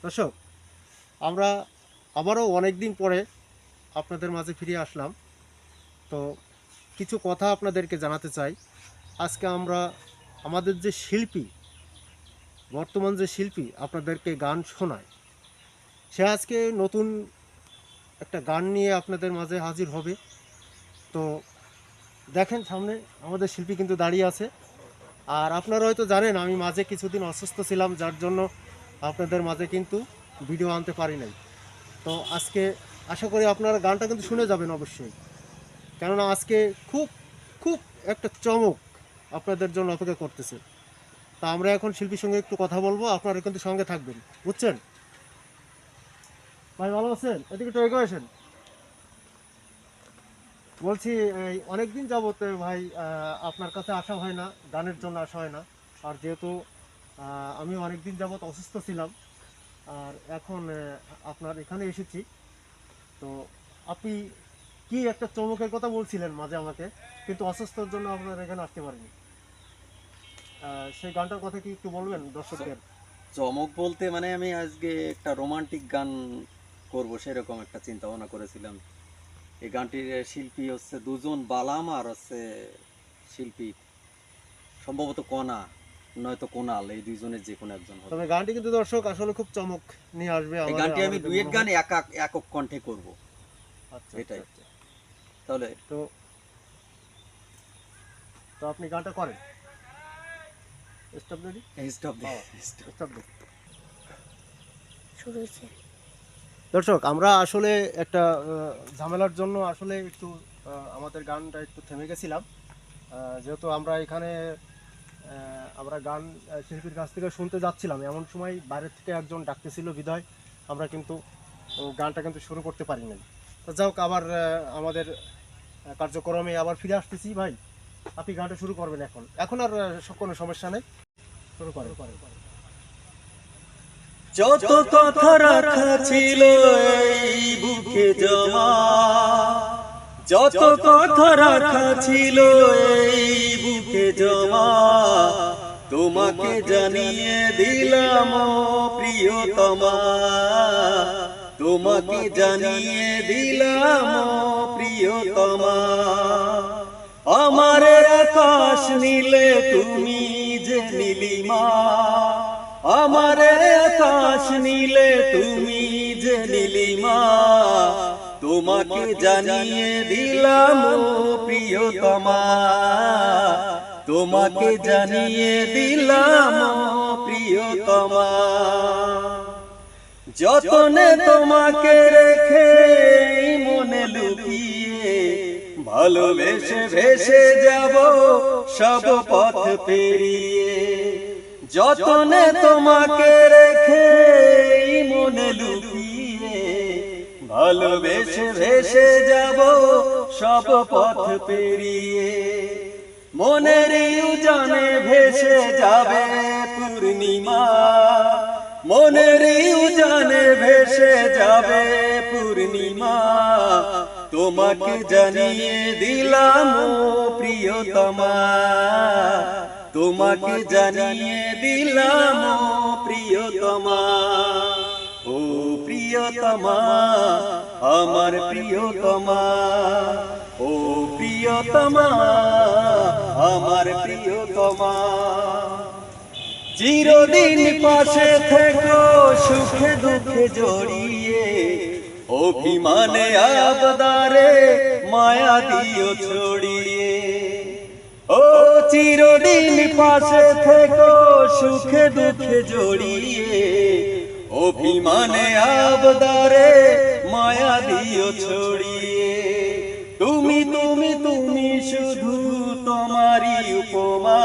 দর্শক, আমরা আবারও অনেক দিন পরে আপনাদের মাঝে ফিরে আসলাম। তো কিছু কথা আপনাদেরকে জানাতে চাই। আজকে আমরা আমাদের যে শিল্পী, বর্তমান যে শিল্পী আপনাদেরকে গান শোনায়, সে আজকে নতুন একটা গান নিয়ে আপনাদের মাঝে হাজির হবে। তো দেখেন, সামনে আমাদের শিল্পী কিন্তু দাঁড়িয়ে আছে। আর আপনারা হয়তো জানেন আমি মাঝে কিছুদিন অসুস্থ ছিলাম, যার জন্য আপনাদের মাঝে কিন্তু ভিডিও আনতে পারি নাই। তো আজকে আশা করি আপনারা গানটা কিন্তু শুনে যাবেন অবশ্যই, কেননা আজকে খুব খুব একটা চমক আপনাদের জন্য অপেক্ষা করতেছে। তা আমরা এখন শিল্পীর সঙ্গে একটু কথা বলবো, আপনারা কিন্তু সঙ্গে থাকবেন, বুঝছেন? ভাই ভালো আছেন? এদিকে একটু এগিয়ে আসেন। বলছি, এই অনেক দিন যাবত ভাই আপনার কাছে আসা হয় না, গানের জন্য আসা হয় না। আর যেহেতু আমি অনেক দিন যাবত অসুস্থ ছিলাম, আর এখন আপনার এখানে এসেছি। তো আপনি কি একটা চমকের কথা বলছিলেন মাঝে আমাকে, কিন্তু অসুস্থতার জন্য আপনার এখানে আসতে পারিনি। সেই গানটার কথা কি একটু বলবেন দর্শকদের? চমক বলতে মানে আমি আজকে একটা রোমান্টিক গান করব সেরকম একটা চিন্তা ভাবনা করেছিলাম। এই গানটির শিল্পী হচ্ছে দুজন, বালাম আর হচ্ছে শিল্পী সম্ভবত কণা, নয়তো কোনাল, এই দুইজনের যে কোনো একজন হবে। তবে গানটি কিন্তু দর্শক আসলে খুব চমক নিয়ে আসবে এই আমার গানটি আমি আমার ডুয়েট মনে গান হয়। একক কণ্ঠে করব। আচ্ছা আচ্ছা এটাই। আচ্ছা। তাহলে তো তো আপনি গানটা করেন। Stop ready. স্টপ দে। স্টপ দে। দর্শক, আমরা আসলে একটা ঝামেলার জন্য আসলে একটু আমাদের গানটা একটু থেমে গেছিলাম। যেহেতু আমরা এখানে আমরা গান শিল্পীর কাছ থেকে শুনতে যাচ্ছিলাম, এমন সময় বাইরের থেকে একজন ডাকতেছিল বিধায় আমরা কিন্তু গানটা কিন্তু শুরু করতে পারি নাই। তো যাই হোক, আবার আমাদের কার্যক্রমে আবার ফিরে আসতেছি। ভাই, আপনি গানটা শুরু করবেন এখন, এখন আর কোনো সমস্যা নেই, শুরু করেন। যত কথা রাখা ছিল এই বুকে জমা, যত কথা রাখা ছিল এই বুকে জমা, তোমাকে জানিয়ে দিলাম ও প্রিয়তমা, তোমাকে জানিয়ে দিলাম ও প্রিয়তমা। আমার আকাশ নীলে তুমি যে নীলিমা, আমার আকাশ নীলে তুমি যে নীলিমা, তোমাকে জানিয়ে দিলাম ও প্রিয়তমা, তোমাকে জানিয়ে দিলাম ও প্রিয়তমা। যতনে তোমাকে রেখে মনে লুকিয়ে, ভালোবেসে ভেসে যাব সব পথ পেরিয়ে। যতনে তোমাকে রেখে মনে লুকিয়ে, ভালোবেসে ভেসে যাব সব পথ পেরিয়ে। মনের উজানে ভেসে যাবে পূর্ণিমা, মনের উজানে ভেসে যাবে পূর্ণিমা, তোমাকে জানিয়ে দিলাম ও প্রিয়তমা, তোমাকে জানিয়ে দিলাম ও প্রিয়তমা। ও প্রিয়তমা, আমার প্রিয়তমা, ও প্রিয়তমা, আমার প্রিয়তমা। চিরদিন পাশে থেকো সুখে দুঃখে জড়িয়ে, অভিমানে আবদারে মায়া দিও ছড়িয়ে। ও চিরদিন পাশে থেকো সুখে দুঃখে জড়িয়ে, অভিমানে আবদারে মায়া দিও ছড়িয়ে। তুমি তুমি তুমি শুধু তোমারই উপমা,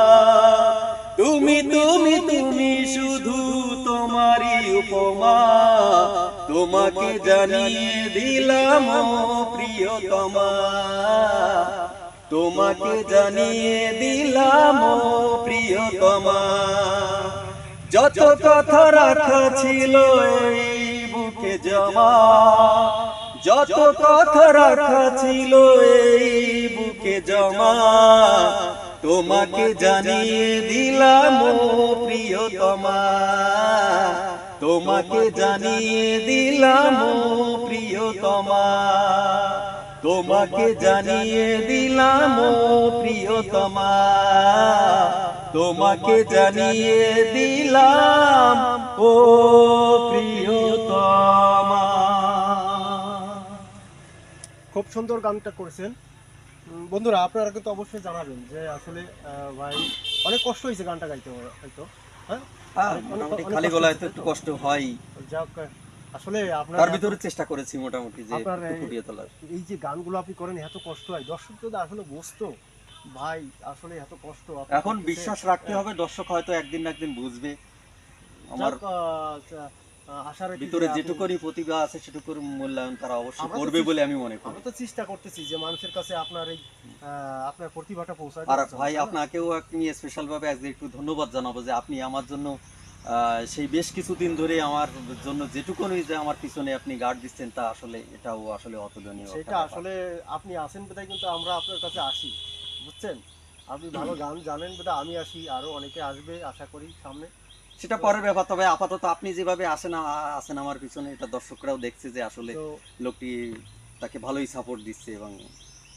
তুমি তুমি তুমি শুধু তোমারই উপমা, তোমাকে জানিয়ে দিলাম ও প্রিয়তমা, তোমাকে জানিয়ে দিলাম ও প্রিয়তমা। যত কথা রাখা ছিল এই বুকে জমা, যত কথা রাখা ছিল এই বুকে জমা, তোমাকে জানিয়ে দিলাম ও প্রিয়তমা, তোমাকে জানিয়ে দিলাম ও প্রিয়তমা, তোমাকে জানিয়ে দিলাম ও প্রিয়তমা, তোমাকে জানিয়ে দিলাম ও প্রিয়তমা। খুব সুন্দর গানটা করেছেন। বন্ধুরা আপনারা কিন্তু অবশ্যই জানাবেন যে আসলে ভাই অনেক কষ্ট হয়েছে গানটা গাইতে হয়তো, হ্যাঁ মোটামুটি অনেক খালি কষ্ট গলায় তো হয়েছে, একটু তাই তো? কষ্ট হয়, যাক আসলে আপনার তার ভিতরে চেষ্টা করেছি মোটামুটি যে আপনার একটু ফুটিয়ে তোলার। এই যে গানগুলো আপনি করেন এত কষ্ট হয়, দর্শক যদি আসলে বুঝতো ভাই আসলে এত কষ্ট আপনি এখন করতেছে, বিশ্বাস রাখতে হবে, দর্শক হয়তো একদিন না একদিন বুঝবে আমার যাক আশা রাখি ভিতরে যে আপনি, যেটুকুনি প্রতিভা আছে সেটুকুর মূল্যায়ন তারা অবশ্যই আমরা তো করবে বলে আমি মনে করি। আমরা তো চেষ্টা করতেছি যে মানুষের কাছে আপনার এই আপনার প্রতিভাটা পৌঁছায় আর দেওয়ার জন্য, ভাই তাই না? আপনাকেও আমি স্পেশাল ভাবে আজকে একটু ধন্যবাদ জানাবো যে আপনি আমার জন্য সেই বেশ কিছুদিন ধরে আমার জন্য যেটুকুনি যে আমার পিছনে আপনি গার্ড দিচ্ছেন তা আসলে এটাও আসলে অতুলনীয় একটা সেটা ব্যাপার। আসলে আপনি আছেন বিধায় কিন্তু আমরা আপনার কাছে আসি, বুঝছেন? আপনি ভালো গান জানেন বিধায় আমি আসি, আরো অনেকে আসবে আশা করি সামনে। সেটা পরের ব্যাপার, তবে আপাতত আপনি যেভাবে আসেন আমার পিছনে, এটা দর্শকরাও দেখছে যে আসলে তো লোকটি তাকে ভালোই সাপোর্ট দিচ্ছে এবং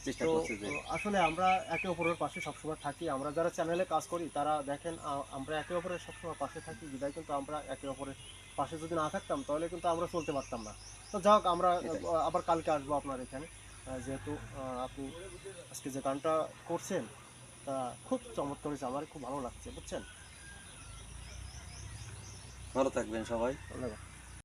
চেষ্টা তো করছে যে আসলে আমরা একে অপরের পাশে সবসময় থাকি, আমরা যারা চ্যানেলে কাজ করি তারা দেখেন আমরা একে অপরের সবসময় পাশে থাকি বিধায় কিন্তু আমরা একে অপরের পাশে যদি না থাকতাম তাহলে কিন্তু আমরা চলতে পারতাম না। তো যাই হোক আমরা এটাই। আবার কালকে আসবো আপনার এখানে, যেহেতু আপনি আজকে যে গানটা করছেন তা খুব চমৎকার হয়েছে, আমার খুব ভালো লাগছে, বুঝছেন? ভালো থাকবেন সবাই। ধন্যবাদ।